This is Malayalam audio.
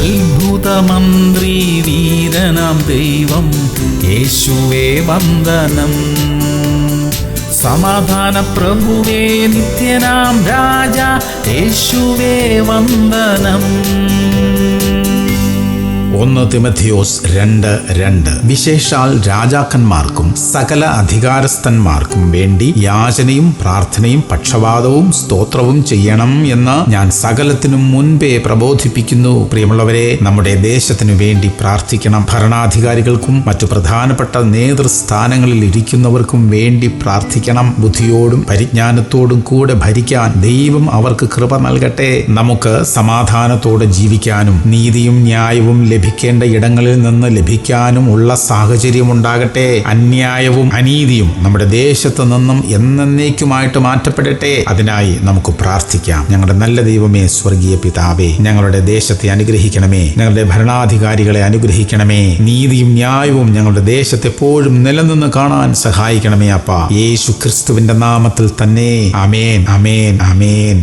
അത്ഭുതമന്ത്രി വീരനാം ദൈവം യേശുവേ വന്ദനം. സമാധാന പ്രഭുവേ നിത്യനാം രാജ യേശുവേ വന്ദനം. 1 തിമോഥെയോസ് 2:2 വിശേഷാൽ രാജാക്കന്മാർക്കും സകല അധികാരസ്ഥന്മാർക്കും വേണ്ടി യാചനയും പ്രാർത്ഥനയും പക്ഷപാതവും സ്തോത്രവും ചെയ്യണം എന്ന് ഞാൻ സകലത്തിനും മുൻപേ പ്രബോധിപ്പിക്കുന്നു. പ്രിയമുള്ളവരെ, നമ്മുടെ ദേശത്തിനു വേണ്ടി പ്രാർത്ഥിക്കണം. ഭരണാധികാരികൾക്കും മറ്റു പ്രധാനപ്പെട്ട നേതൃസ്ഥാനങ്ങളിൽ ഇരിക്കുന്നവർക്കും വേണ്ടി പ്രാർത്ഥിക്കണം. ബുദ്ധിയോടും പരിജ്ഞാനത്തോടും കൂടെ ഭരിക്കാൻ ദൈവം അവർക്ക് കൃപ നൽകട്ടെ. നമുക്ക് സമാധാനത്തോടെ ജീവിക്കാനും നീതിയും ന്യായവും ലഭിക്കേണ്ട ഇടങ്ങളിൽ നിന്ന് ലഭിക്കാനും ഉള്ള സാഹചര്യം ഉണ്ടാകട്ടെ. അന്യായവും അനീതിയും നമ്മുടെ ദേശത്ത് നിന്നും എന്നേക്കുമായിട്ട് മാറ്റപ്പെടട്ടെ. അതിനായി നമുക്ക് പ്രാർത്ഥിക്കാം. ഞങ്ങളുടെ നല്ല ദൈവമേ, സ്വർഗീയ പിതാവേ, ഞങ്ങളുടെ ദേശത്തെ അനുഗ്രഹിക്കണമേ. ഞങ്ങളുടെ ഭരണാധികാരികളെ അനുഗ്രഹിക്കണമേ. നീതിയും ന്യായവും ഞങ്ങളുടെ ദേശത്ത് എപ്പോഴും നിലനിന്ന് കാണാൻ സഹായിക്കണമേ അപ്പാ. യേശു ക്രിസ്തുവിന്റെ നാമത്തിൽ തന്നെ. ആമേൻ, ആമേൻ, ആമേൻ.